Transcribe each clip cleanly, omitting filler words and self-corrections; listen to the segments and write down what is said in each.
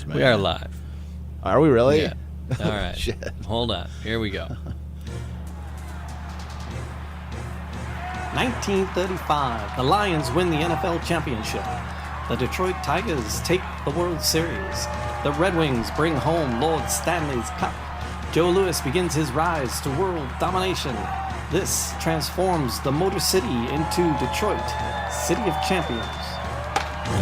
live, man. We are live. Are we really? Yeah. All right. Shit. Hold on. Here we go. 1935, the Lions win the NFL championship. The Detroit Tigers take the World Series. The Red Wings bring home Lord Stanley's Cup. Joe Louis begins his rise to world domination. This transforms the Motor City into Detroit, City of Champions.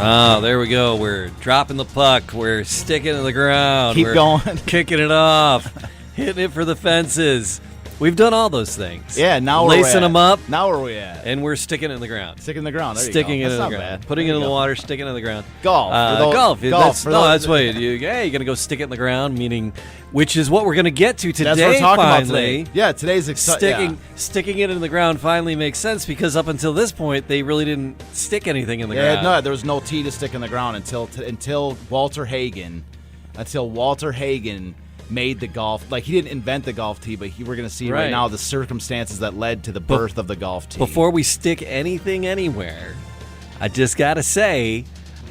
Oh, there we go. We're dropping the puck. We're sticking it in the ground. Keep We're going. Kicking it off. Hitting it for the fences. We've done all those things. Yeah, now we're we're lacing them up. Now where are we at? And we're sticking it in the ground. Sticking in the ground. There Sticking you it go. in That's the not ground. bad. Putting There it in you the go. water, sticking it in the ground. Golf. Golf. Golf. That's what you're going to go stick it in the ground, meaning, which is what we're going to get to today. That's what we're talking finally. about today. Yeah, today's exciting. Sticking it in the ground finally makes sense because up until this point, they really didn't stick anything in the ground. No, there was no tee to stick in the ground until Walter Hagen. Until Walter Hagen made the golf. Like, he didn't invent the golf tee, but we're going to see right now the circumstances that led to the birth of the golf tee. Before we stick anything anywhere, I just got to say,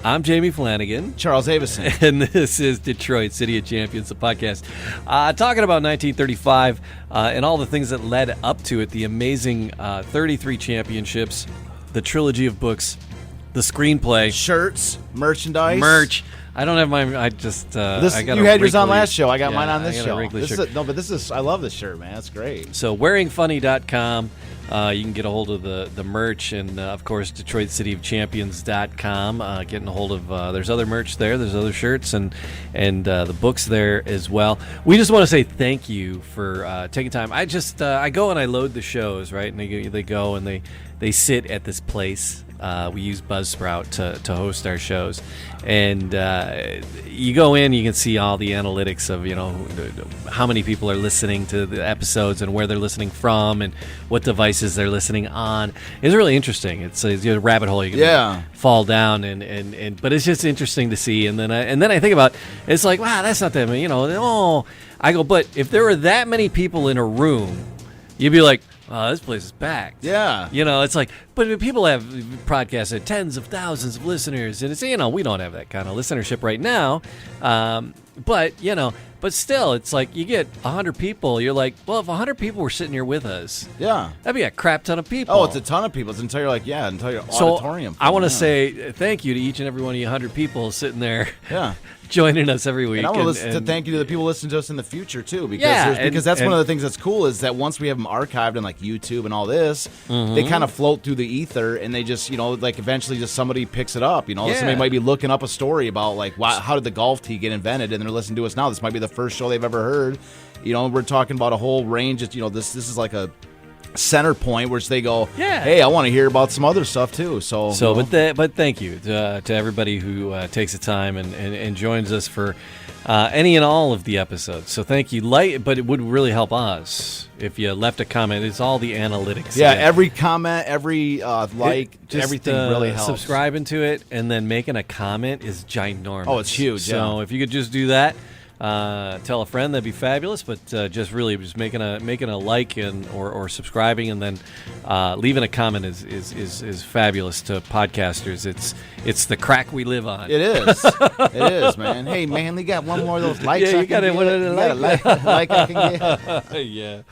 I'm Jamie Flanagan. Charles Avison. And this is Detroit City of Champions, the podcast. Talking about 1935 and all the things that led up to it, the amazing 33 championships, the trilogy of books, the screenplay. Shirts, merchandise. Merch. I don't have mine. I just I got you had yours on Ripley. last show. I got Yeah, mine on this I got a show. Ripley shirt. I love this shirt, man. It's great. So wearingfunny.com. You can get a hold of the merch and, of course, DetroitCityOfChampions.com. Getting a hold of there's other merch there. There's other shirts and the books there as well. We just want to say thank you for taking time. I go and I load the shows, right? And they go and they sit at this place. We use Buzzsprout to host our shows, and you go in, you can see all the analytics of how many people are listening to the episodes and where they're listening from and what devices they're listening on. It's really interesting. It's a rabbit hole you can fall down, and but it's just interesting to see. And then I think about it's like, wow, that's not that many. I go, but if there were that many people in a room, you'd be like, oh, this place is packed. Yeah. It's like, but people have podcasts at tens of thousands of listeners, and it's, we don't have that kind of listenership right now. But still, it's like you get 100 people. You're like, well, if 100 people were sitting here with us, that'd be a crap ton of people. Oh, it's a ton of people. It's an entire auditorium. I want to say thank you to each and every one of you 100 people sitting there. Yeah. Joining us every week. And I want to thank you to the people listening to us in the future, too, because that's one of the things that's cool is that once we have them archived on, like, YouTube and all this, they kind of float through the ether, and they just, eventually just somebody picks it up. Somebody might be looking up a story about, like, how did the golf tee get invented, and they're listening to us now. This might be the first show they've ever heard. We're talking about a whole range of, this is like a center point where they go, hey, I want to hear about some other stuff too. But thank you to everybody who takes the time and joins us for any and all of the episodes. So thank you. But it would really help us if you left a comment. It's all the analytics. Yeah, every comment, every everything really helps. Subscribing to it and then making a comment is ginormous. Oh, it's huge. So if you could just do that. Tell a friend, that'd be fabulous. But just making a like or subscribing and then leaving a comment is fabulous to podcasters. It's the crack we live on. It is, man. Hey, man, they got one more of those likes. Yeah, you got a like I can get. Yeah,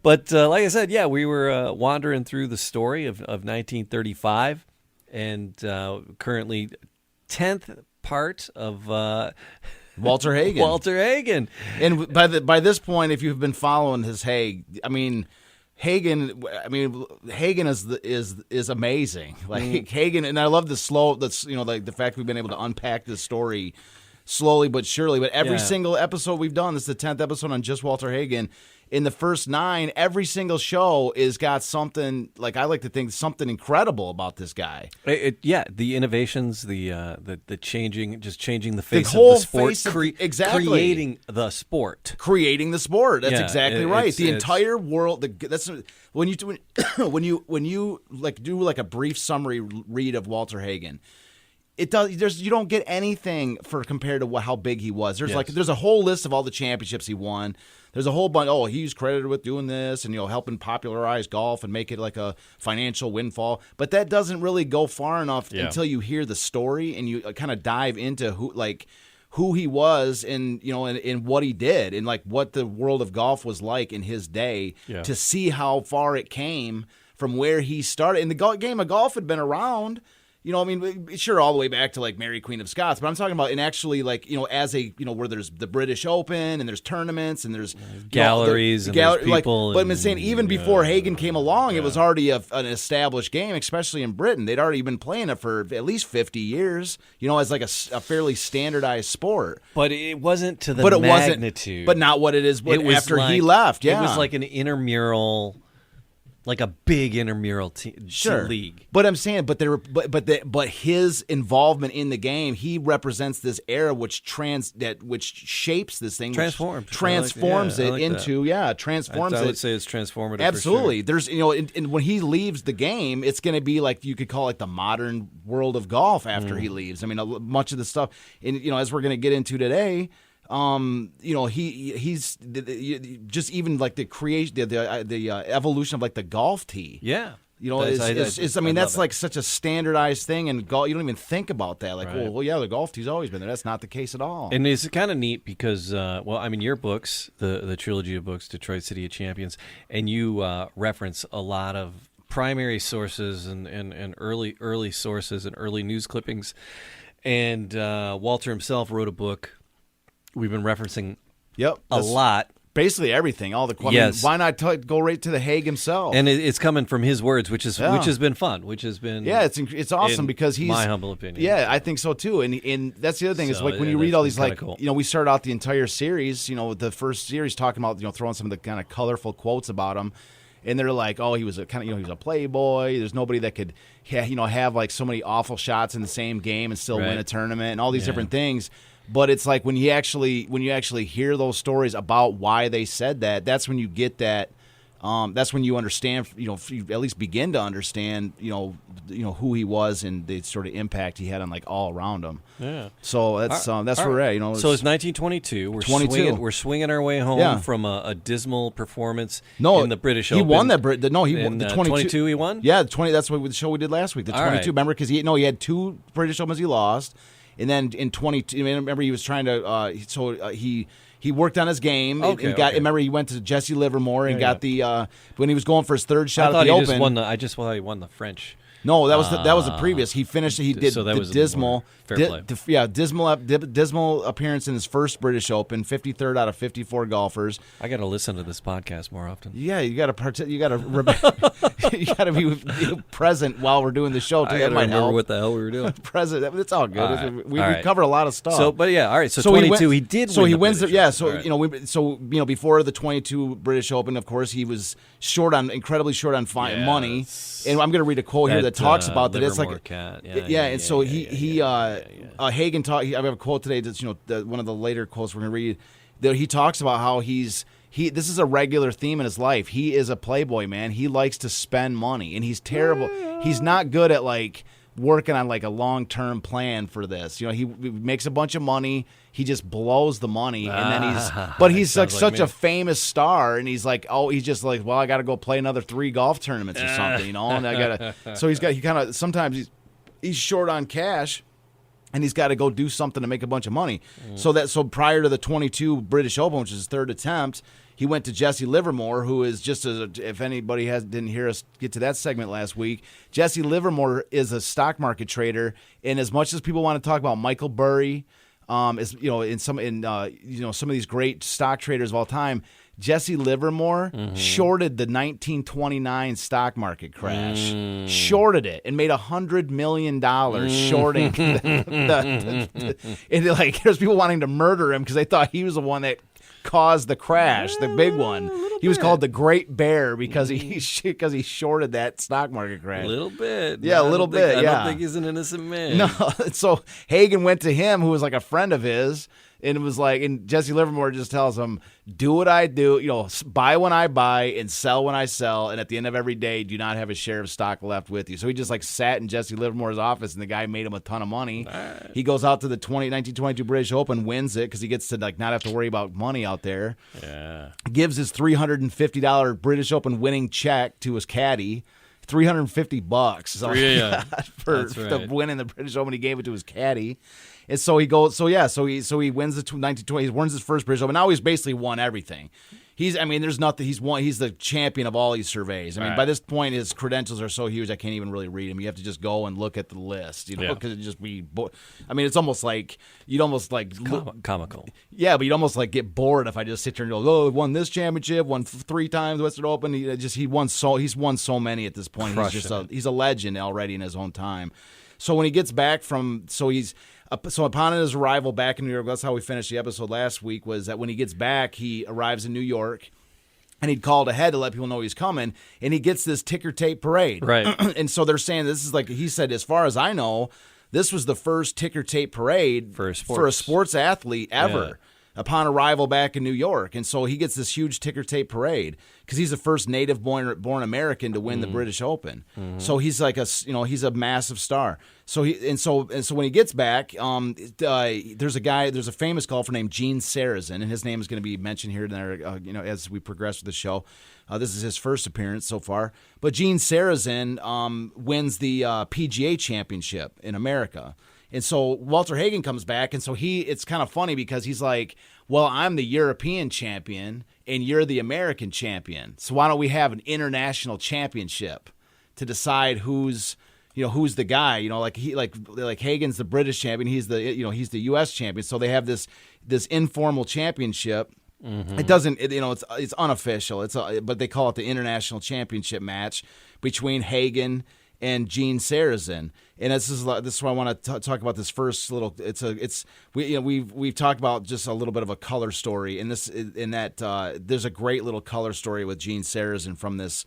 but like I said, we were wandering through the story of 1935, and currently 10th part of. Walter Hagen. And by this point, if you've been following his Hagen is amazing. Like Hagen, and I love the fact we've been able to unpack this story slowly but surely. But every single episode we've done, this is the 10th episode on just Walter Hagen. In the first 9, every single show is got something, like I like to think, something incredible about this guy. The innovations, the changing the face whole of the sport, face exactly. Creating the sport. That's exactly right. The entire world. That's when you like do like a brief summary read of Walter Hagen. It does. You don't get anything compared to how big he was. There's a whole list of all the championships he won. There's a whole bunch. Oh, he's credited with doing this and helping popularize golf and make it like a financial windfall. But that doesn't really go far enough until you hear the story and you kind of dive into who he was and and what he did and like what the world of golf was like in his day, to see how far it came from where he started. And the game of golf had been around, sure, all the way back to like Mary Queen of Scots, but I'm talking about in actually like, as a, where there's the British Open and there's tournaments and there's galleries and there's people. But I'm saying even before Hagen came along, it was already an established game, especially in Britain. They'd already been playing it for at least 50 years, as like a fairly standardized sport. But it wasn't to the magnitude. But not what it is after he left. Yeah. It was like an intramural. Like a big intramural league. But I'm saying, but his involvement in the game, he represents this era which shapes this thing, transforms it transforms I it. would say it's transformative. Absolutely. For There's sure. and when he leaves the game, it's going to be like you could call it the modern world of golf after he leaves. I mean, much of the stuff, and as we're going to get into today. He's just even like the creation, the evolution of like the golf tee. Yeah. That's like such a standardized thing, and golf, you don't even think about that. Like, right. well, yeah, the golf tee's always been there. That's not the case at all. And it's kind of neat because, your books, the trilogy of books, Detroit City of Champions, and you reference a lot of primary sources and early sources and early news clippings. And Walter himself wrote a book. We've been referencing a lot. Basically everything, all the yes. Why not go right to the Hague himself? And it's coming from his words, which has been fun, which has been it's awesome because he's my humble opinion. Yeah, I think so too. And that's the other thing is like when you read all these cool. We started out the entire series, the first series talking about throwing some of the kind of colorful quotes about him. And they're like, oh, he was a kind of, he was a playboy. There's nobody that could, have like so many awful shots in the same game and still win a tournament and all these different things. But it's like when you actually hear those stories about why they said that, that's when you get that. That's when you understand, you at least begin to understand, who he was and the sort of impact he had on like all around him. Yeah. So that's where we're at. So it's 1922. We're swinging our way home from a dismal performance in the British Open. He won that. He won the 22. He won. Yeah, the 20. That's what the show we did last week. The 22. Right. Remember, because he had 2 British Opens he lost. And then in 22, remember he was trying to. He worked on his game. Remember he went to Jesse Livermore and got the when he was going for his third shot at the Open. I just thought he won the French. No, that was the previous. He finished. He did the dismal. Dismal appearance in his first British Open, 53rd out of 54 golfers. I got to listen to this podcast more often. Yeah, you got to you got to be present while we're doing the show. I got to remember what the hell we were doing. Present. It's all good. All right. We cover a lot of stuff. So, but yeah, all right. So 22, he did. So win he the wins. British So before the 22 British Open, of course, he was incredibly short on money. And I'm going to read a quote here that talks about that. It's like, Hagen talked. I have a quote today that's one of the later quotes we're going to read. That he talks about how this is a regular theme in his life. He is a playboy, man. He likes to spend money, and he's terrible. He's not good at like working on like a long-term plan for this. He makes a bunch of money. He just blows the money, and then he's like such a famous star, and he's like, he's just like, well, I got to go play another 3 golf tournaments or something, and I gotta. So he kind of sometimes he's short on cash, and he's got to go do something to make a bunch of money. So prior to the 22 British Open, which is his third attempt, he went to Jesse Livermore, who is just if anybody didn't hear us get to that segment last week, Jesse Livermore is a stock market trader, and as much as people want to talk about Michael Burry, in some of these great stock traders of all time, Jesse Livermore shorted the 1929 stock market crash, shorted it, and made $100 million shorting. And like, there's people wanting to murder him because they thought he was the one that caused the crash, the big one. He was called the Great Bear because he shorted that stock market crash. A little bit. Yeah, a little bit. I don't think he's an innocent man. No. So Hagen went to him, who was like a friend of his, and it was like, and Jesse Livermore just tells him, do what I do, buy when I buy and sell when I sell, and at the end of every day, do not have a share of stock left with you. So he just like sat in Jesse Livermore's office, and the guy made him a ton of money. Right. He goes out to the 1922 British Open, wins it because he gets to like not have to worry about money out there. Yeah. Gives his $350 British Open winning check to his caddy. $350 for the winning the British Open. He gave it to his caddy. And so he goes, so he wins the 1920. He wins his first British Open. Now he's basically won everything. There's nothing. He's the champion of all these surveys. By this point, his credentials are so huge, I can't even really read them. You have to just go and look at the list, because it'd just be. It's almost like you'd almost like comical. Yeah, but you'd almost like get bored if I just sit there and go, "Oh, won this championship, won 3 times the Western Open." He's won so many at this point. He's a legend already in his own time. So when he gets back So upon his arrival back in New York, that's how we finished the episode last week, was that when he gets back, he arrives in New York, and he'd called ahead to let people know he's coming, and he gets this ticker tape parade. Right. And so they're saying this is like, he said, as far as I know, this was the first ticker tape parade for a sports athlete ever. Yeah. Upon arrival back in New York. And so he gets this huge ticker tape parade because he's the first native-born American to win the British Open. Mm-hmm. So he's like he's a massive star. So when he gets back, there's a famous golfer named Gene Sarazen, and his name is going to be mentioned here and there, as we progress with the show. This is his first appearance so far. But Gene Sarazen wins the PGA Championship in America. And so Walter Hagen comes back, and so it's kind of funny because he's like, well, I'm the European champion, and you're the American champion. So why don't we have an international championship to decide who's the guy? Like Hagen's the British champion, he's the U.S. champion. So they have this informal championship. Mm-hmm. It doesn't, it's unofficial. But they call it the international championship match between Hagen and Gene Sarazen. And this is why I want to talk about this first little. We've talked about just a little bit of a color story, and there's a great little color story with Gene Sarazen from this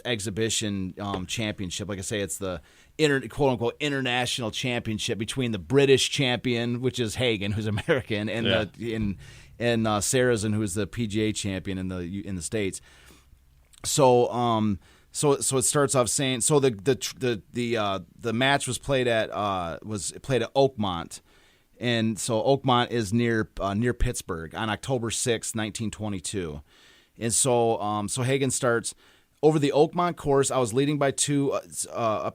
exhibition championship. Like I say, it's the quote unquote international championship between the British champion, which is Hagen, who's American, and Sarazen, who is the PGA champion in the States. So it starts off saying, so the match was played at Oakmont, and so Oakmont is near Pittsburgh on October 6th, 1922, and so Hagen starts over the Oakmont course. I was leading by 2 I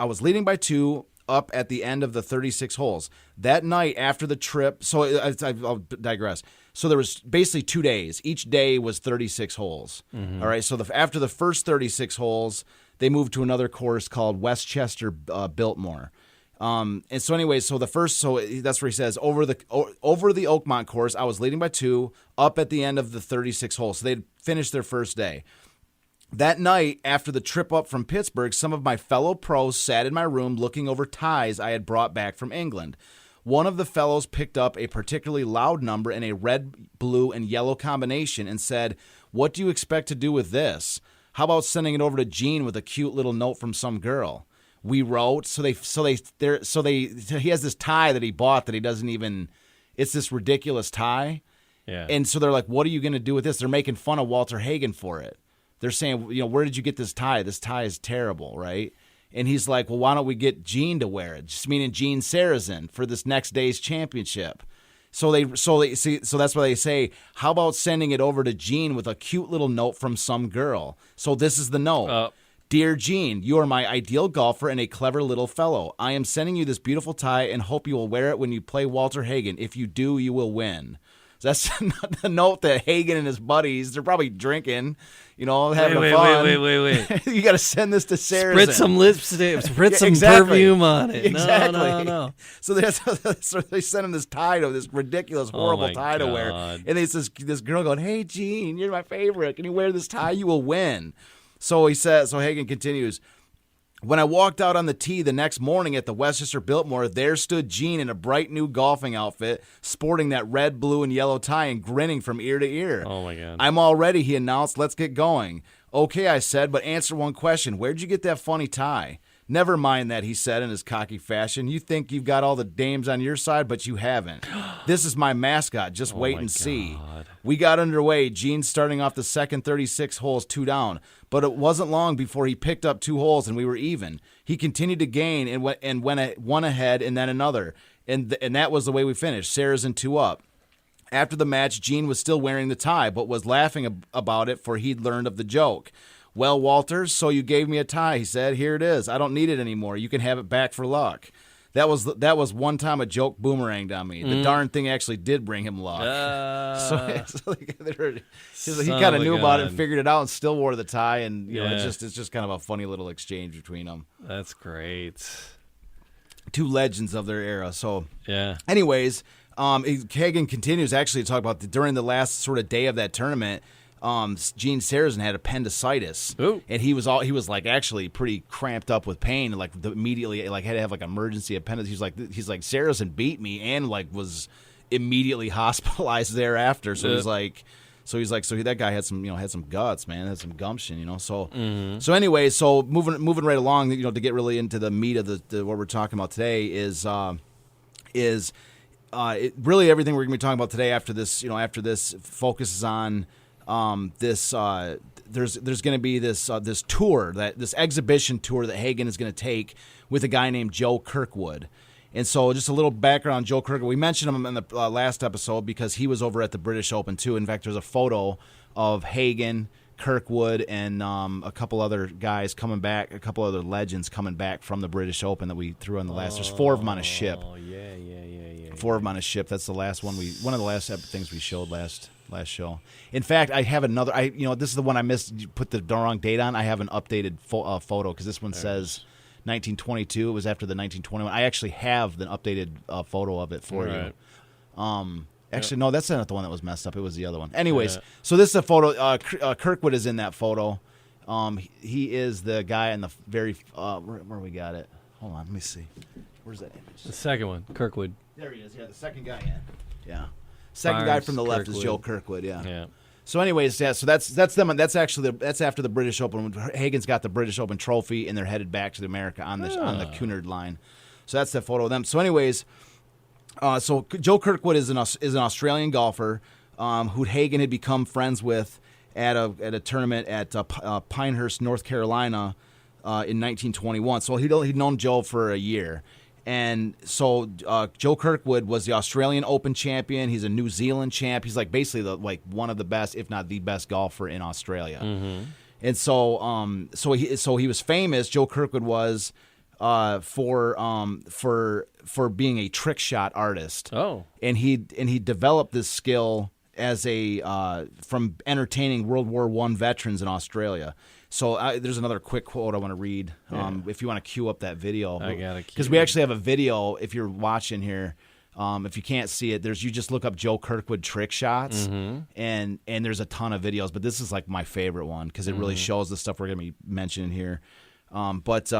was leading by 2 up at the end of the 36 holes that night after the trip. So I'll digress. So there was basically 2 days. Each day was 36 holes. Mm-hmm. All right. So after the first 36 holes, they moved to another course called Westchester Biltmore. And so anyway, so that's where he says over the Oakmont course, I was leading by 2 up at the end of the 36 holes. So they'd finished their first day. That night, after the trip up from Pittsburgh, some of my fellow pros sat in my room looking over ties I had brought back from England. One of the fellows picked up a particularly loud number in a red, blue, and yellow combination and said, "What do you expect to do with this? How about sending it over to Gene with a cute little note from some girl?" We wrote. He has this tie that he bought that he doesn't even. It's this ridiculous tie. Yeah. And so they're like, "What are you going to do with this?" They're making fun of Walter Hagen for it. They're saying, "Where did you get this tie? This tie is terrible, right?" And he's like, "Well, why don't we get Gene to wear it?" Just meaning Gene Sarazen for this next day's championship. So that's why they say, "How about sending it over to Gene with a cute little note from some girl?" So this is the note. "Dear Gene, you are my ideal golfer and a clever little fellow. I am sending you this beautiful tie and hope you will wear it when you play Walter Hagen. If you do, you will win." So that's the note that Hagen and his buddies, they're probably drinking, having fun. Wait. You got to send this to Sarazen. Spritz some lipstick, some perfume on it. Exactly. No. So they send him this tie, this ridiculous, horrible tie to wear. And it's this girl going, "Hey, Gene, you're my favorite. Can you wear this tie? You will win." So Hagen continues, "When I walked out on the tee the next morning at the Westchester Biltmore, there stood Gene in a bright new golfing outfit, sporting that red, blue, and yellow tie and grinning from ear to ear. Oh, my God. "I'm all ready," he announced. "Let's get going." "Okay," I said, "but answer one question. Where'd you get that funny tie?" "Never mind that," he said in his cocky fashion. "You think you've got all the dames on your side, but you haven't. This is my mascot. Just wait and see." We got underway, Gene starting off the second 36 holes 2 down. But it wasn't long before he picked up 2 holes and we were even. He continued to gain and went one ahead and then another. And that was the way we finished, Sarazen 2 up. After the match, Gene was still wearing the tie, but was laughing about it, for he'd learned of the joke. Well, Walter, so you gave me a tie, he said. Here it is. I don't need it anymore. You can have it back for luck. That was one time a joke boomeranged on me. The darn thing actually did bring him luck. He kind of knew about it and figured it out and still wore the tie. And you know, it's just kind of a funny little exchange between them. That's great. Two legends of their era. So yeah. Anyways, Hagen continues actually to talk about during the last sort of day of that tournament. Gene Sarazen had appendicitis. Ooh. And he was like actually pretty cramped up with pain, and like immediately like had to have like emergency appendicitis. He's like Sarazen beat me and like was immediately hospitalized thereafter. So that guy had some guts, man, had some gumption, you know. So anyway, so moving right along, you know, to get really into the meat of the what we're talking about today is really everything we're gonna be talking about today after this focuses on. There's going to be this exhibition tour that Hagen is going to take with a guy named Joe Kirkwood. And so just a little background on Joe Kirkwood. We mentioned him in the last episode because he was over at the British Open too. In fact, there's a photo of Hagen, Kirkwood, and a couple other guys coming back, a couple other legends coming back from the British Open that we threw on the last. There's 4 of them on a ship. Oh, yeah. 4 of them on a ship. That's the last one one of the last things we showed last show. In fact, I have another. This is the one I missed. You put the wrong date on. I have an updated photo because this one says 1922. It was after the 1921. I actually have the updated photo of it for you. Actually, no, that's not the one that was messed up. It was the other one. Anyways, so this is a photo. Kirkwood is in that photo. He is the guy in the very where we got it. Hold on, let me see. Where's that image? The second one, Kirkwood. There he is. Yeah, the second guy in. Yeah. Second guy from the left is Joe Kirkwood. Yeah. So, anyways, so that's them. That's after the British Open. Hagen's got the British Open trophy, and they're headed back to America on the Cunard line. So that's the photo of them. So, anyways, so Joe Kirkwood is an Australian golfer who Hagen had become friends with at a tournament at Pinehurst, North Carolina, in 1921. So he'd known Joe for a year. And so Joe Kirkwood was the Australian Open champion. He's a New Zealand champ. He's like basically one of the best, if not the best, golfer in Australia. And so he was famous. Joe Kirkwood was for being a trick shot artist. Oh, and he developed this skill as from entertaining World War I veterans in Australia. So there's another quick quote I want to read. If you want to cue up that video, I got it. Because we actually have a video. If you're watching here, if you can't see it, you just look up Joe Kirkwood trick shots, and there's a ton of videos. But this is like my favorite one because it really shows the stuff we're going to be mentioning here. But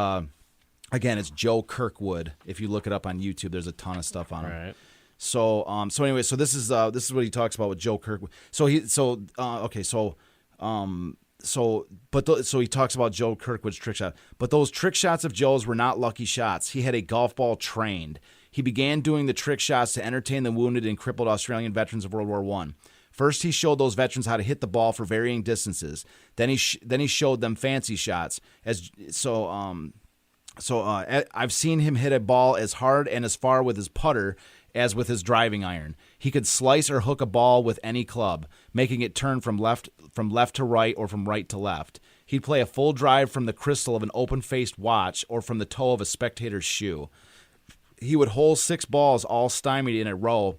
again, it's Joe Kirkwood. If you look it up on YouTube, there's a ton of stuff on it. Right. So anyway, so this is what he talks about with Joe Kirkwood. So he talks about Joe Kirkwood's trick shot. But those trick shots of Joe's were not lucky shots. He had a golf ball trained. He began doing the trick shots to entertain the wounded and crippled Australian veterans of World War I. First, he showed those veterans how to hit the ball for varying distances. Then he showed them fancy shots. I've seen him hit a ball as hard and as far with his putter as with his driving iron. He could slice or hook a ball with any club, making it turn from left to right or from right to left. He'd play a full drive from the crystal of an open-faced watch or from the toe of a spectator's shoe. He would hole 6 balls all stymied in a row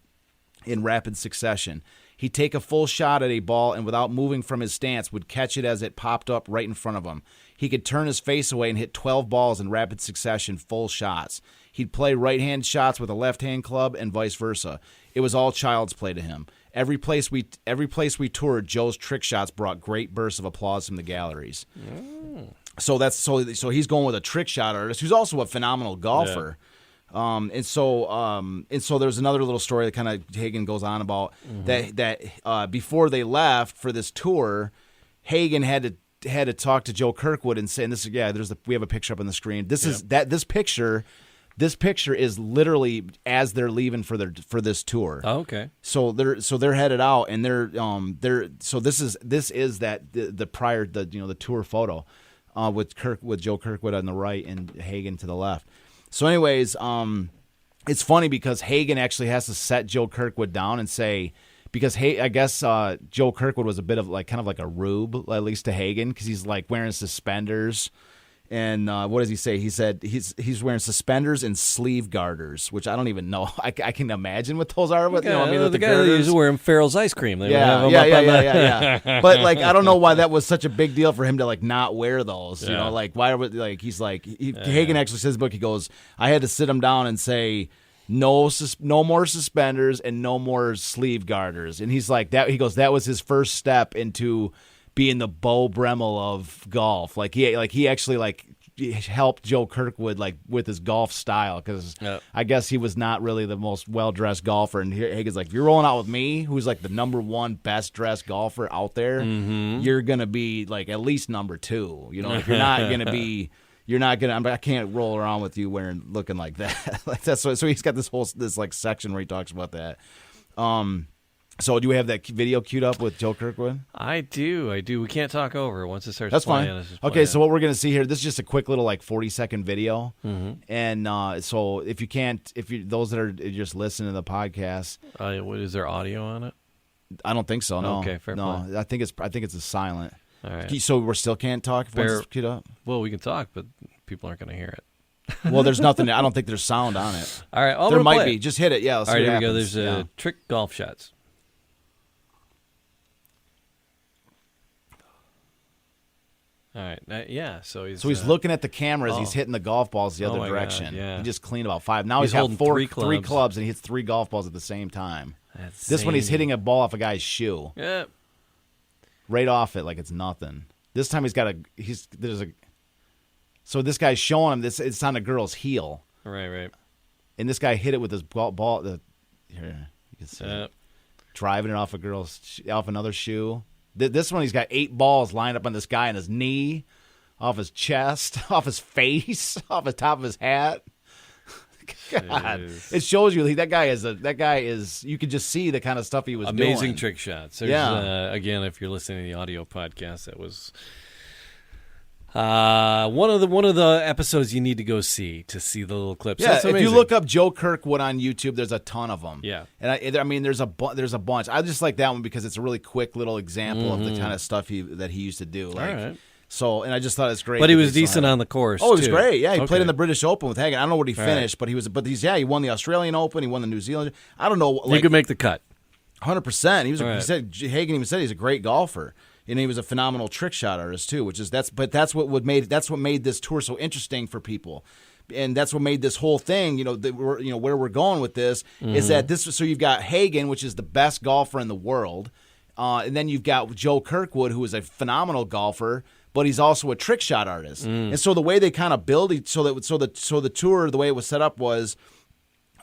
in rapid succession. He'd take a full shot at a ball and without moving from his stance would catch it as it popped up right in front of him. He could turn his face away and hit 12 balls in rapid succession, full shots. He'd play right-hand shots with a left-hand club and vice versa. It was all child's play to him. Every place we toured, Joe's trick shots brought great bursts of applause from the galleries. So he's going with a trick shot artist who's also a phenomenal golfer. And so there's another little story that kind of Hagen goes on about that before they left for this tour, Hagen had to talk to Joe Kirkwood and say, and we have a picture up on the screen. This picture is literally as they're leaving for this tour. Oh, okay. So they're headed out, and this is the tour photo, with Joe Kirkwood on the right and Hagen to the left. So anyways, it's funny because Hagen actually has to set Joe Kirkwood down and say, because I guess Joe Kirkwood was a bit of kind of like a rube, at least to Hagen, because he's like wearing suspenders. And what does he say? He said he's wearing suspenders and sleeve garters, which I don't even know. I can imagine what those are. But the guy that was wearing Farrell's ice cream. They yeah. But I don't know why that was such a big deal for him to not wear those. Yeah. Why would he's Hagen actually says in his book, he goes, I had to sit him down and say no more suspenders and no more sleeve garters. And he's like that. He goes, that was his first step into being the Beau Bremmel of golf. He actually helped Joe Kirkwood with his golf style, because I guess he was not really the most well-dressed golfer. And Hagen's like, if you're rolling out with me, who's like the number one best-dressed golfer out there, you're going to be at least number 2. If you're not going to be, I can't roll around with you looking like that. That's so he's got this section where he talks about that. So do we have that video queued up with Joe Kirkwood? I do. We can't talk over it once it starts. That's playing. Fine. Okay, so what we're going to see here, this is just a quick little 40-second video. And so if those that are just listening to the podcast. Is there audio on it? I don't think so, no. Okay, fair play. I think it's a silent. All right. So we still can't talk once it's queued up? Well, we can talk, but people aren't going to hear it. Well, there's nothing. I don't think there's sound on it. All right. There might be. Just hit it. Yeah, let's see all right, what here happens. We go. There's trick golf shots. All right. So he's looking at the camera as he's hitting the golf balls the other direction. God, yeah. He just cleaned about 5. Now he's got three clubs, and he hits 3 golf balls at the same time. This one he's hitting a ball off a guy's shoe. Yeah. Right off it like it's nothing. This time so this guy's showing him this. It's on a girl's heel. Right. And this guy hit it with his ball. Here you can see it. Driving it off off another shoe. This one, he's got 8 balls lined up on this guy on his knee, off his chest, off his face, off the top of his hat. God, it shows you that guy is. You can just see the kind of stuff he was doing. Amazing trick shots. There's, again, if you're listening to the audio podcast, that was one of the episodes you need to go see the little clips. Yeah, if you look up Joe Kirkwood on YouTube, there's a ton of them. Yeah, and I mean, there's a bunch. I just like that one because it's a really quick little example of the kind of stuff that he used to do. All right. So, and I just thought it's great. But he was decent on the course. Oh, he was great. Yeah, he played in the British Open with Hagen. I don't know what he finished, but he won the Australian Open. He won the New Zealand. I don't know. He could make the cut. 100%. Hagen even said he's a great golfer. And he was a phenomenal trick shot artist too, that's what made this tour so interesting for people. And that's what made this whole thing, where we're going with this is that so you've got Hagen, which is the best golfer in the world. And then you've got Joe Kirkwood, who is a phenomenal golfer, but he's also a trick shot artist. And so the way they kind of build it, so the tour, the way it was set up was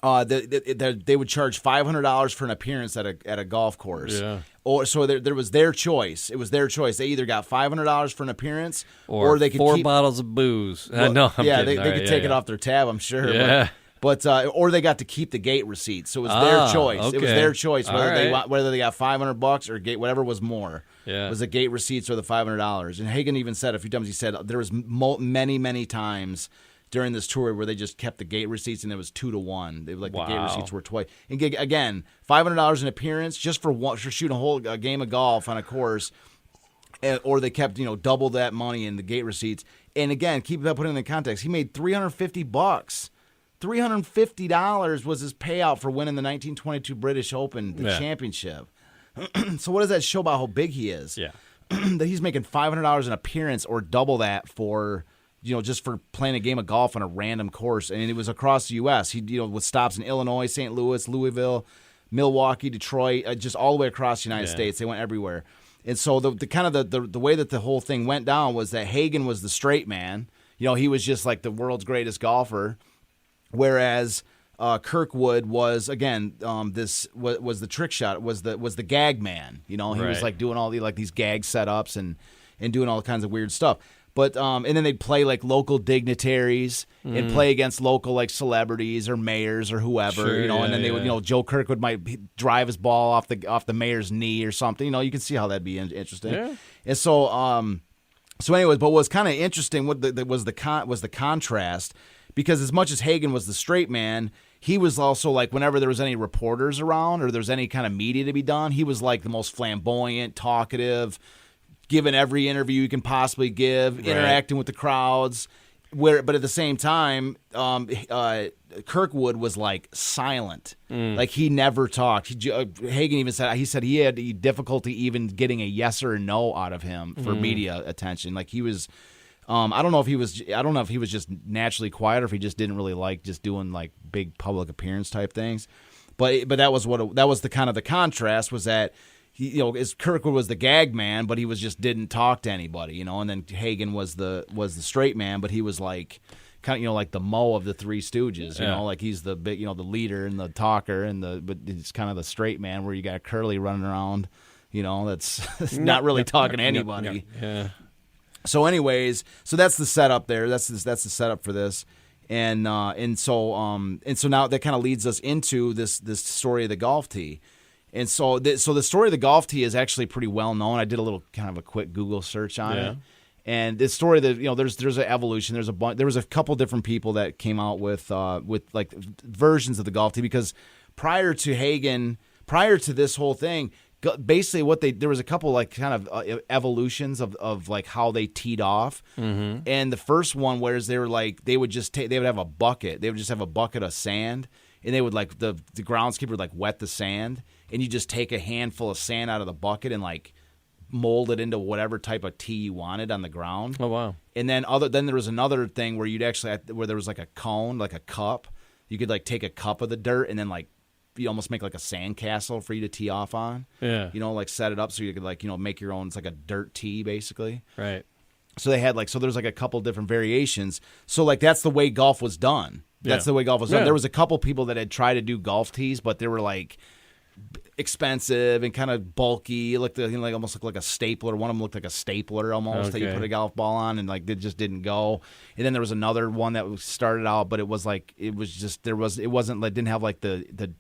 they would charge $500 for an appearance at a golf course. Yeah. Or so there was their choice. It was their choice. They either got $500 for an appearance, or they could 4 keep bottles of booze. Well, no, I'm kidding. They could take it off their tab, I'm sure. Yeah. But or they got to keep the gate receipt. So it was their choice. Okay. It was their choice whether whether they got $500 or gate, whatever was more. Yeah. It was the gate receipts or the $500. And Hagen even said a few times, he said there was many times during this tour where they just kept the gate receipts and it was 2-1. They the gate receipts were twice. And again, $500 an appearance just for shooting a game of golf on a course, or they kept double that money in the gate receipts. And again, keep that put in the context. He made $350. $350 was his payout for winning the 1922 British Open, the championship. So what does that show about how big he is? Yeah, that he's making $500 an appearance or double that for. Just for playing a game of golf on a random course. And it was across the U.S. He, with stops in Illinois, St. Louis, Louisville, Milwaukee, Detroit, just all the way across the United States. They went everywhere. And so the kind of the way that the whole thing went down was that Hagen was the straight man. He was just like the world's greatest golfer. Whereas Kirkwood was, again, was the trick shot, was the gag man. He was like doing all these gag setups and doing all kinds of weird stuff. But and then they'd play like local dignitaries and play against local celebrities or mayors or whoever, and then they would, Joe Kirkwood might drive his ball off the mayor's knee or something. You can see how that'd be interesting. Yeah. And so anyways, but what was kind of interesting was the contrast, because as much as Hagen was the straight man, he was also like, whenever there was any reporters around or there's any kind of media to be done, he was like the most flamboyant, talkative, giving every interview you can possibly give, interacting with the crowds. But at the same time, Kirkwood was like silent. Like he never talked. Hagen even said he had difficulty even getting a yes or a no out of him for media attention. Like he was, I don't know if he was just naturally quiet or if he just didn't really like just doing like big public appearance type things. But that was the kind of the contrast was that. Kirkwood was the gag man, but he didn't talk to anybody, and then Hagen was the straight man, but he was like kind of like the Mo of the Three Stooges, like he's the big, the leader and the talker, but he's kind of the straight man where you got Curly running around, that's not really talking to anybody. Yeah. So anyways, that's the setup there. That's the setup for this. And so now that kind of leads us into this story of the golf tee. And so the story of the golf tee is actually pretty well known. I did a little kind of a quick Google search on it. And this story that there's an evolution. There was a couple different people that came out with like versions of the golf tee, because prior to this whole thing, basically there was a couple like kind of evolutions of like how they teed off. And the first one, whereas they would have a bucket. They would just have a bucket of sand, and they would like the groundskeeper would like wet the sand. And you just take a handful of sand out of the bucket and like mold it into whatever type of tee you wanted on the ground. Oh wow! And then there was another thing where where there was like a cone, like a cup. You could like take a cup of the dirt and then like you almost make like a sand castle for you to tee off on. Yeah. Like set it up so you could like make your own. It's like a dirt tee basically. Right. So they had there's like a couple different variations. So like that's the way golf was done. That's the way golf was done. There was a couple people that had tried to do golf tees, but they were like expensive and kind of bulky. It looked almost looked like a stapler. One of them looked like a stapler almost that you put a golf ball on, and like it just didn't go. And then there was another one that started out, but it wasn't didn't have like the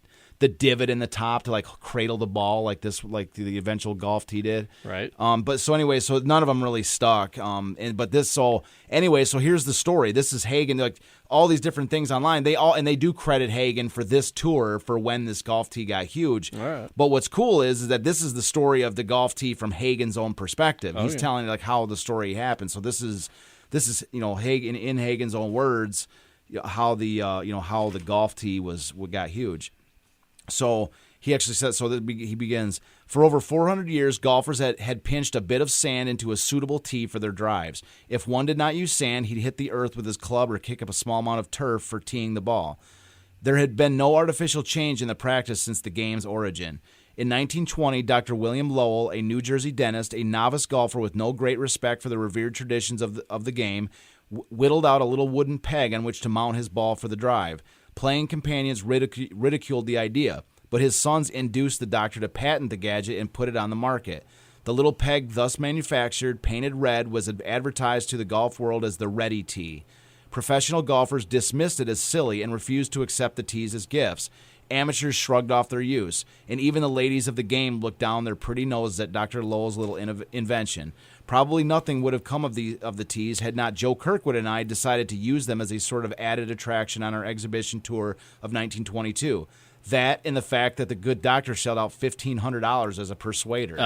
divot in the top to like cradle the ball like the eventual golf tee did. Right. But so anyway, so none of them really stuck. So here's the story. This is Hagen. Like all these different things online, they do credit Hagen for this tour for when this golf tee got huge. All right. But what's cool is that this is the story of the golf tee from Hagen's own perspective. He's telling like how the story happened. So this is Hagen in Hagen's own words, how the golf tee got huge. So he actually says, he begins, for over 400 years, golfers had pinched a bit of sand into a suitable tee for their drives. If one did not use sand, he'd hit the earth with his club or kick up a small amount of turf for teeing the ball. There had been no artificial change in the practice since the game's origin. In 1920, Dr. William Lowell, a New Jersey dentist, a novice golfer with no great respect for the revered traditions of the game, whittled out a little wooden peg on which to mount his ball for the drive. Playing companions ridiculed the idea, but his sons induced the doctor to patent the gadget and put it on the market. The little peg thus manufactured, painted red, was advertised to the golf world as the Ready Tee. Professional golfers dismissed it as silly and refused to accept the tees as gifts. Amateurs shrugged off their use, and even the ladies of the game looked down their pretty noses at Dr. Lowell's little invention. Probably nothing would have come of the tees had not Joe Kirkwood and I decided to use them as a sort of added attraction on our exhibition tour of 1922. That and the fact that the good doctor shelled out $1,500 as a persuader.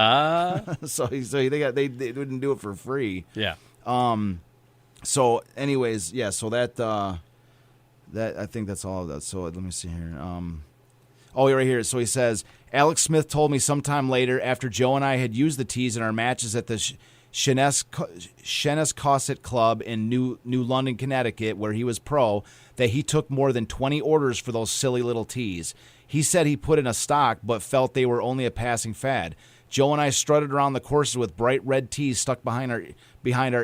So they didn't do it for free. Yeah. So anyways, yeah. So that I think that's all of that. So let me see here. Right here. So he says, Alex Smith told me sometime later, after Joe and I had used the tees in our matches at the Shennescosset Club in New London, Connecticut, where he was pro, that he took more than 20 orders for those silly little tees. He said he put in a stock, but felt they were only a passing fad. Joe and I strutted around the courses with bright red tees stuck behind our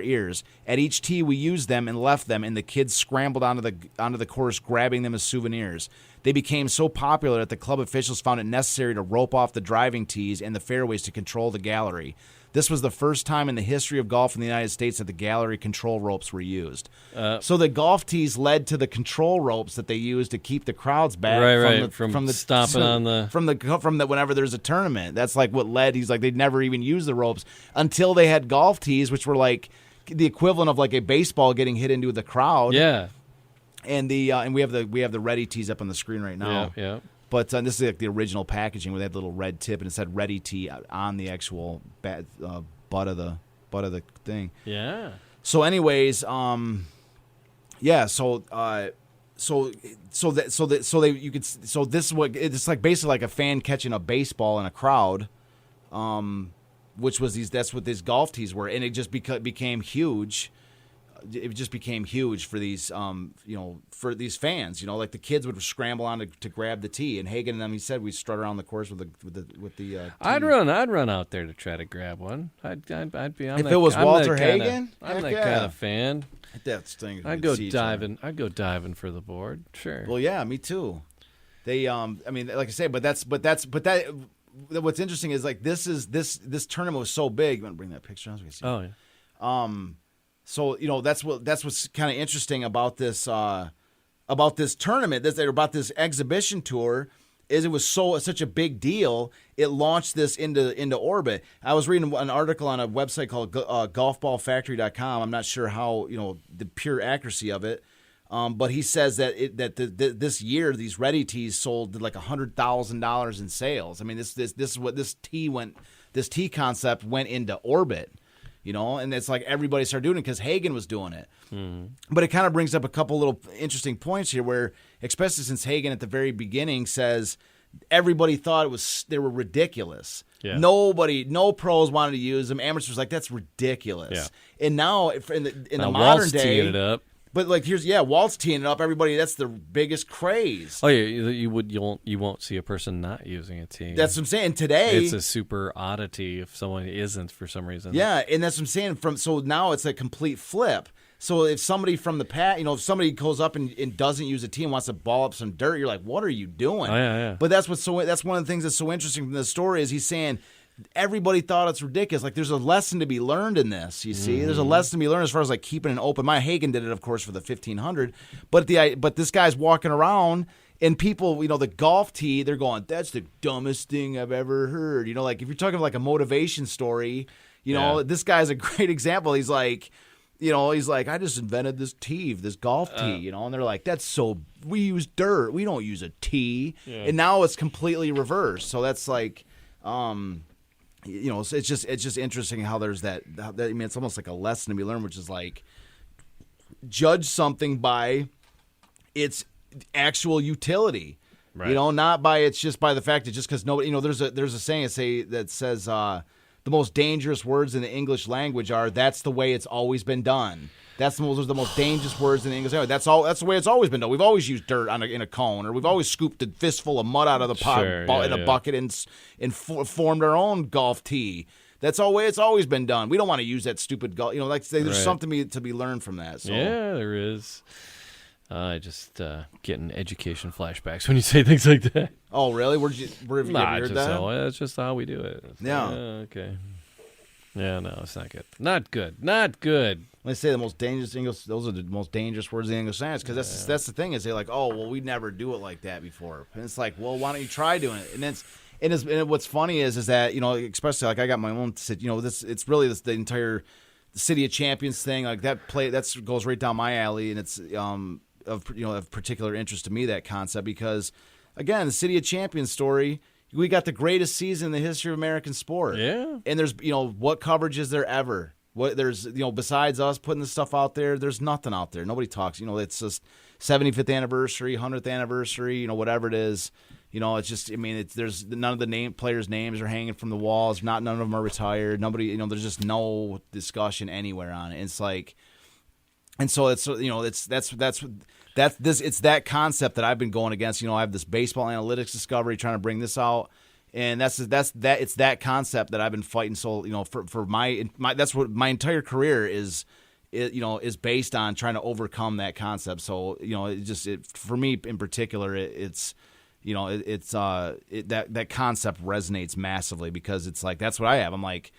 ears. At each tee, we used them and left them, and the kids scrambled onto the course, grabbing them as souvenirs. They became so popular that the club officials found it necessary to rope off the driving tees and the fairways to control the gallery. This was the first time in the history of golf in the United States that the gallery control ropes were used. So the golf tees led to the control ropes that they used to keep the crowds back from the stomping on the from the whenever there's a tournament. That's like what led. He's like they'd never even use the ropes until they had golf tees, which were like the equivalent of like a baseball getting hit into the crowd. Yeah. and we have the Ready tees up on the screen right now. Yeah. But this is like the original packaging where they had the little red tip and it said Ready Tea on the actual butt of the thing. Yeah. So, anyways, this is what it's like, basically like a fan catching a baseball in a crowd, which was that's what these golf tees were, and it just became huge. It just became huge for these, for these fans. Like the kids would scramble on to grab the tee, and Hagen and them, he said, we strut around the course with the. Tee. I'd run out there to try to grab one. I'd be. If it was Walter Hagen, I'm that kind of fan. That thing. I'd go diving. I'd go diving for the board. Sure. Well, yeah, me too. They, like I say, but what's interesting is like this tournament was so big. I'm gonna bring that picture on so we can see. Oh yeah. So that's what's kind of interesting about this tournament, about this exhibition tour, is it was such a big deal. It launched this into orbit. I was reading an article on a website called golfballfactory.com. I'm not sure how the pure accuracy of it, but he says that this year these Ready tees sold like $100,000 in sales. I mean this is what this tee concept went into orbit. And it's like everybody started doing it because Hagen was doing it. Mm. But it kind of brings up a couple little interesting points here where, especially since Hagen at the very beginning says everybody thought they were ridiculous. Yeah. No pros wanted to use them. Amateurs was like, that's ridiculous. Yeah. And now in the modern day, it up. But like Walt's teeing it up. Everybody, that's the biggest craze. Oh yeah, you won't see a person not using a tee. That's what I'm saying. Today, it's a super oddity if someone isn't for some reason. Yeah, and that's what I'm saying. So now it's a complete flip. So if somebody from the past, if somebody goes up and doesn't use a tee and wants to ball up some dirt, you're like, what are you doing? Oh yeah. But that's one of the things that's so interesting from the story is he's saying. Everybody thought it's ridiculous. Like, there's a lesson to be learned in this, you see. There's a lesson to be learned as far as, like, keeping an open mind. Hagen did it, of course, for the 1500. But this guy's walking around, and people, the golf tee, they're going, that's the dumbest thing I've ever heard. Like, if you're talking like a motivation story, this guy's a great example. He's like, I just invented this tee, this golf tee, and they're like, we use dirt. We don't use a tee. Yeah. And now it's completely reversed. So that's like, it's just interesting how there's that. I mean, it's almost like a lesson to be learned, which is like judge something by its actual utility, right. Not by the fact that just because nobody, there's a saying that says the most dangerous words in the English language are that's the way it's always been done. Those are the most dangerous words in the English language. That's the way it's always been done. We've always used dirt in a cone, or we've always scooped a fistful of mud out of the pot in a bucket and formed our own golf tee. That's the way it's always been done. We don't want to use that stupid golf. There's something to be learned from that. So. Yeah, there is. I just getting education flashbacks when you say things like that. Oh, really? Where have you heard that? That's just how we do it. Okay. Yeah, no, it's not good. Not good. When they say the most dangerous English, those are the most dangerous words in English language because that's the thing is they're like, oh, well, we never do it like that before, and it's like, well, why don't you try doing it? And what's funny is that especially like I got my own, it's really the entire City of Champions thing like that goes right down my alley, and it's of particular interest to me, that concept, because again, the City of Champions story. We got the greatest season in the history of American sport. Yeah. And there's, what coverage is there ever? Besides us putting this stuff out there, there's nothing out there. Nobody talks. It's just 75th anniversary, 100th anniversary, whatever it is. It's just, there's none of the players' names are hanging from the walls. None of them are retired. Nobody, there's just no discussion anywhere on it. It's like, and so it's, it's that concept that I've been going against. I have this baseball analytics discovery trying to bring this out, and it's that concept that I've been fighting. So for my that's what my entire career is based on, trying to overcome that concept. So for me in particular, that concept resonates massively because it's like that's what I have. I'm like,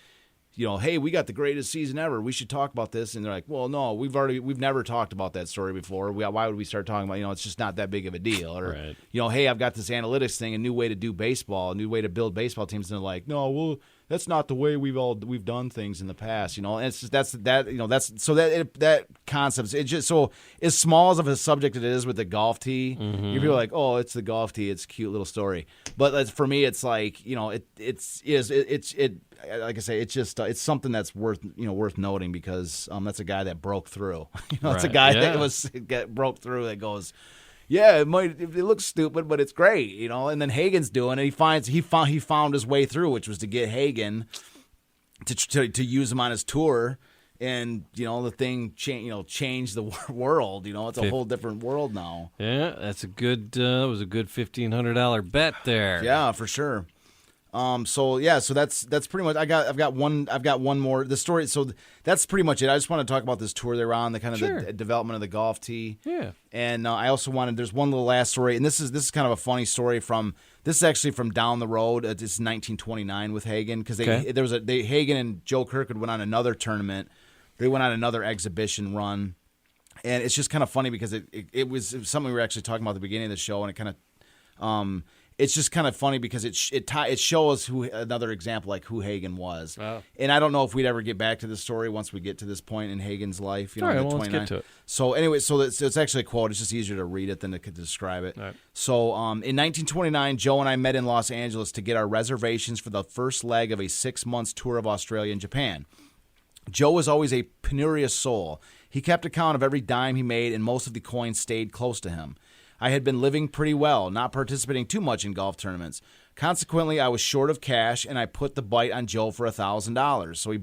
hey, we got the greatest season ever. We should talk about this. And they're like, well, no, we've never talked about that story before. Why would we start talking about, it's just not that big of a deal. Or, right. Hey, I've got this analytics thing, a new way to do baseball, a new way to build baseball teams. And they're like, no, well, that's not the way we've done things in the past. And it's just, that concept. It's just so as small as of a subject it is with the golf tee. Mm-hmm. You feel like, oh, it's the golf tee. It's a cute little story. But for me, it's like, like I say, it's just it's something that's worth noting because that's a guy that broke through. It's a guy that broke through that goes, yeah, it looks stupid, but it's great, And then Hagen's doing it. He found his way through, which was to get Hagen to use him on his tour. And the thing changed the world. It's a whole different world now. Yeah, that's a good. That was a good $1,500 bet there. Yeah, for sure. So that's pretty much. I've got one more. The story. So that's pretty much it. I just want to talk about this tour they're on, the kind of the development of the golf tee. Yeah. And I also wanted. There's one little last story, and this is kind of a funny story from. This is actually from down the road. It's 1929 with Hagen because Hagen and Joe Kirkwood went on another tournament. They went on another exhibition run, and it's just kind of funny because it was something we were actually talking about at the beginning of the show, and it kind of it's just kind of funny because it shows another example like who Hagen was. Wow. And I don't know if we'd ever get back to the story once we get to this point in Hagen's life. All right, well, let's get to it. So anyway, it's actually a quote. It's just easier to read it than to describe it. Right. So in 1929, Joe and I met in Los Angeles to get our reservations for the first leg of a 6 months tour of Australia and Japan. Joe was always a penurious soul. He kept account of every dime he made, and most of the coins stayed close to him. I had been living pretty well, not participating too much in golf tournaments. Consequently, I was short of cash, and I put the bite on Joe for $1,000. So he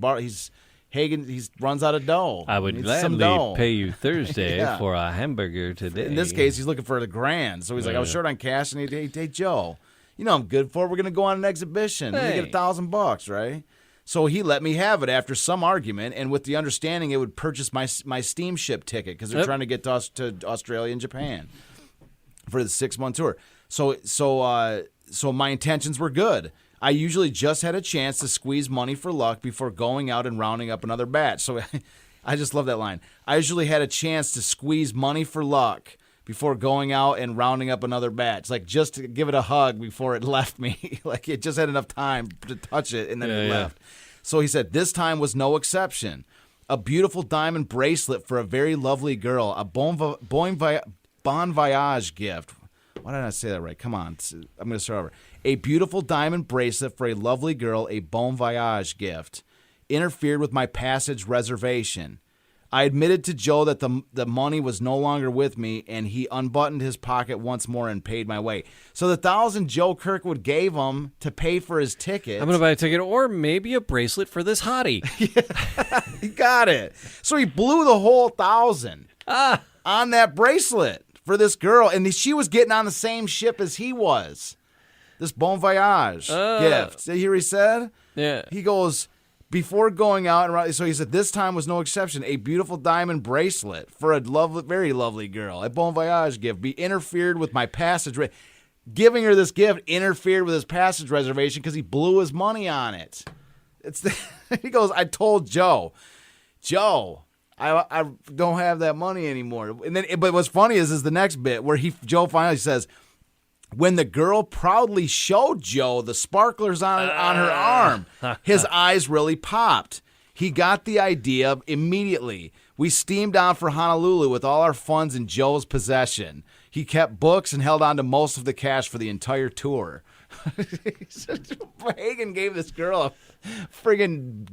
runs out of dough. I would gladly pay you Thursday Yeah. for a hamburger today. In this case, he's looking for the grand. So he's like, I was short on cash, and hey, Joe, I'm good for it. We're going to go on an exhibition. Hey. We get $1,000, right? So he let me have it after some argument, and with the understanding it would purchase my steamship ticket because they're trying to get to Australia and Japan for the 6 month tour. So my intentions were good. I usually just had a chance to squeeze money for luck before going out and rounding up another batch. So I just love that line. I usually had a chance to squeeze money for luck before going out and rounding up another batch. Like just to give it a hug before it left me. Like it just had enough time to touch it and then it left. So he said, this time was no exception. A beautiful diamond bracelet for a very lovely girl. A bon voyage gift. Why did I say that right? Come on. I'm going to start over. A beautiful diamond bracelet for a lovely girl, a bon voyage gift, interfered with my passage reservation. I admitted to Joe that the money was no longer with me, and he unbuttoned his pocket once more and paid my way. So the $1,000 Joe Kirkwood gave him to pay for his ticket. I'm going to buy a ticket or maybe a bracelet for this hottie. He got it. So he blew the whole $1,000 on that bracelet for this girl, and she was getting on the same ship as he was. This bon voyage gift. Did you hear he said? Yeah. He goes, before going out, so he said, this time was no exception. A beautiful diamond bracelet for a lovely, very lovely girl. A bon voyage gift. Be interfered with my passage. Giving her this gift interfered with his passage reservation because he blew his money on it. He goes, I told Joe, I don't have that money anymore. And then, but what's funny is the next bit where Joe finally says, when the girl proudly showed Joe the sparklers on her arm, his eyes really popped. He got the idea immediately. We steamed out for Honolulu with all our funds in Joe's possession. He kept books and held on to most of the cash for the entire tour. Hagen gave this girl a friggin'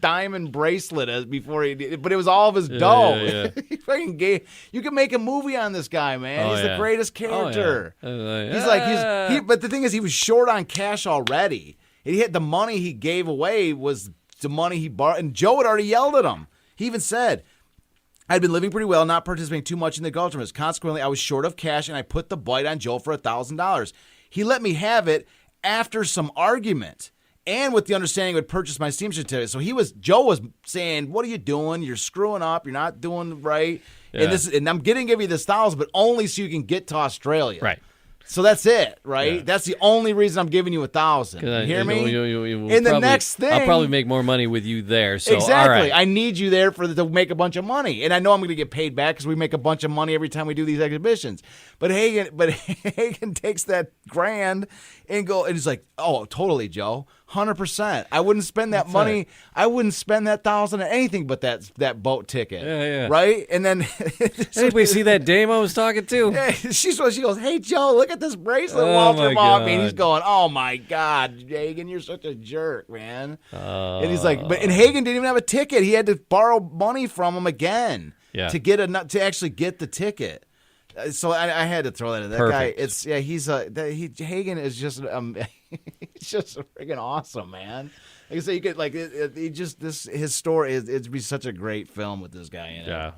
diamond bracelet before he did, but it was all of his dough. Yeah. He fucking gave. You can make a movie on this guy, man. He's the greatest character. But the thing is, he was short on cash already. He had the money he gave away was the money he borrowed, and Joe had already yelled at him. He even said, I'd been living pretty well, not participating too much in the golf tournaments. Consequently, I was short of cash, and I put the bite on Joe for $1,000. He let me have it after some argument, and with the understanding it would purchase my steamship ticket. So Joe was saying, "What are you doing? You're screwing up. You're not doing right." Yeah. And I'm going to give you this $1,000, but only so you can get to Australia. Right. So that's it, right? Yeah. That's the only reason I'm giving you 1,000. You hear me? And the next thing, I'll probably make more money with you there. So exactly, all right. I need you there to make a bunch of money, and I know I'm going to get paid back because we make a bunch of money every time we do these exhibitions. But Hagen takes that grand and he's like, "Oh, totally, Joe, 100%. I wouldn't spend that money. Right. I wouldn't spend that 1,000 on anything but that boat ticket." Yeah. Right, and then anybody see that dame I was talking to? Yeah, she goes, "Hey, Joe, look at this bracelet Walter bought me." And he's going, "Oh my God, Hagen, you're such a jerk, man." And he's like, and Hagen didn't even have a ticket. He had to borrow money from him again to actually get the ticket. So I had to throw that in. That Perfect. Guy, Hagen is just he's just freaking awesome, man. Like I said, you could his story it'd be such a great film with this guy in it. Yeah.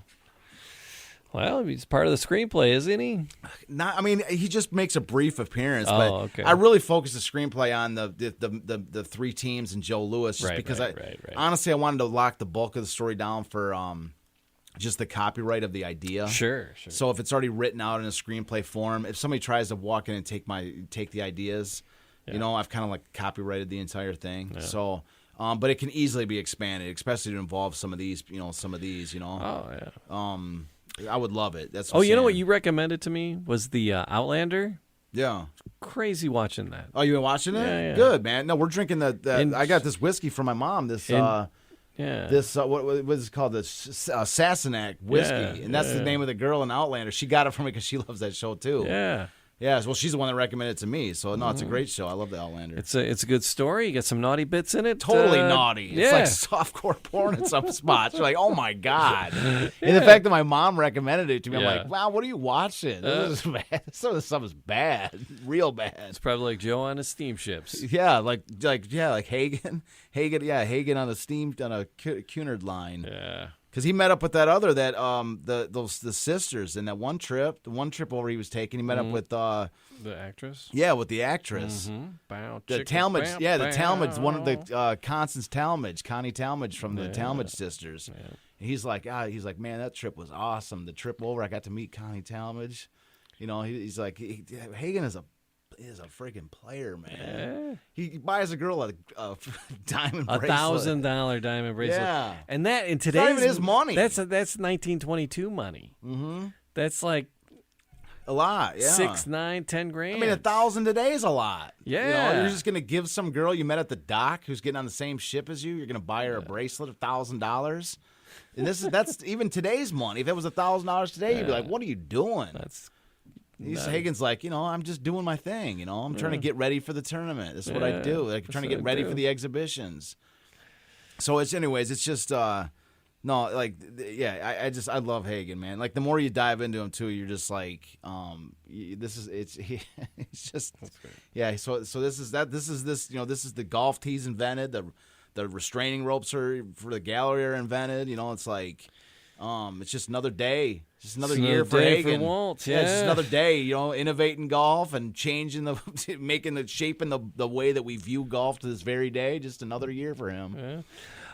Well, he's part of the screenplay, isn't he? He just makes a brief appearance, okay. I really focus the screenplay on the three teams and Joe Louis, just because honestly I wanted to lock the bulk of the story down for just the copyright of the idea. Sure. So if it's already written out in a screenplay form, if somebody tries to walk in and take the ideas, I've kind of like copyrighted the entire thing. Yeah. So, but it can easily be expanded, especially to involve some of these. Oh yeah. I would love it. That's. You know what you recommended to me was the Outlander. Yeah. crazy watching that. Oh, you been watching it? Yeah. Good, man. No, we're drinking I got this whiskey from my mom. This what was it called? The Sassenach whiskey, and that's the name of the girl in Outlander. She got it from me because she loves that show too. Yeah. Yeah, well, she's the one that recommended it to me. So no, it's a great show. I love the Outlander. It's a good story. You got some naughty bits in it. Totally naughty. Yeah. It's like softcore porn in some spots. You're like, oh my god. And the fact that my mom recommended it to me, I'm like, wow, what are you watching? This is bad. Some of this stuff is bad, real bad. It's probably like Joe on his steamships. Yeah, like Hagen. Hagen on a Cunard line. Yeah. Because he met up with the sisters in that one trip. The one trip over he was taking, he met up with the actress. Yeah, with the actress. The Talmadge. The Talmadge. One of the Constance Talmadge, Connie Talmadge from the Talmadge sisters. Yeah. And he's like, man, that trip was awesome. The trip over, I got to meet Connie Talmadge. You know, he's like, Hagen is a freaking player, man. Yeah. He buys a girl a diamond bracelet. $1,000 diamond bracelet. Yeah. And that in today's not even his money. That's 1922 money. Mm-hmm. That's like a lot. Yeah. 6, 9, 10 grand. I mean, 1,000 today is a lot. Yeah. You're just gonna give some girl you met at the dock who's getting on the same ship as you. You're gonna buy her a bracelet of $1,000. And that's even today's money. If it was $1,000 today, you'd be like, "What are you doing?" Hagen's like, I'm just doing my thing. I'm trying to get ready for the tournament. This is what I do. Like, trying to get ready for the exhibitions. So it's just I love Hagen, man. Like, the more you dive into him too, you're just like, it's just, yeah. So this is the golf tees invented. The restraining ropes for the gallery are invented. It's like, it's just another day. Just another year for Hagen. For Walt, yeah, it's just another day, innovating golf and shaping the way that we view golf to this very day. Just another year for him. Yeah.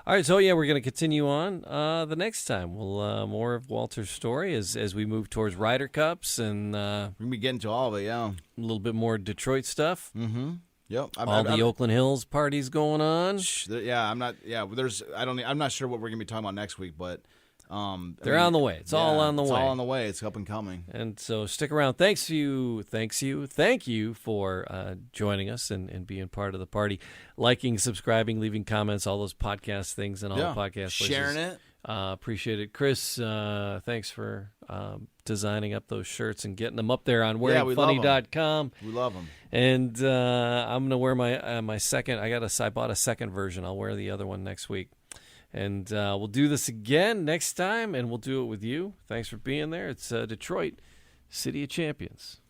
All right, so we're going to continue on the next time. We'll more of Walter's story as we move towards Ryder Cups and we're going to be getting to all of it. Yeah, a little bit more Detroit stuff. Mm-hmm. Yep. The Oakland Hills parties going on. Yeah, I'm not. Yeah, I'm not sure what we're going to be talking about next week, but. They're on the way. It's all on the way. It's all on the way. It's up and coming. And so stick around. Thank you for joining us and being part of the party. Liking, subscribing, leaving comments, all those podcast things and all the podcast places. Sharing it. Appreciate it. Chris, thanks for designing up those shirts and getting them up there on wearingfunny.com. We love them. And I'm going to wear my second. I bought a second version. I'll wear the other one next week. And we'll do this again next time, and we'll do it with you. Thanks for being there. It's Detroit, City of Champions.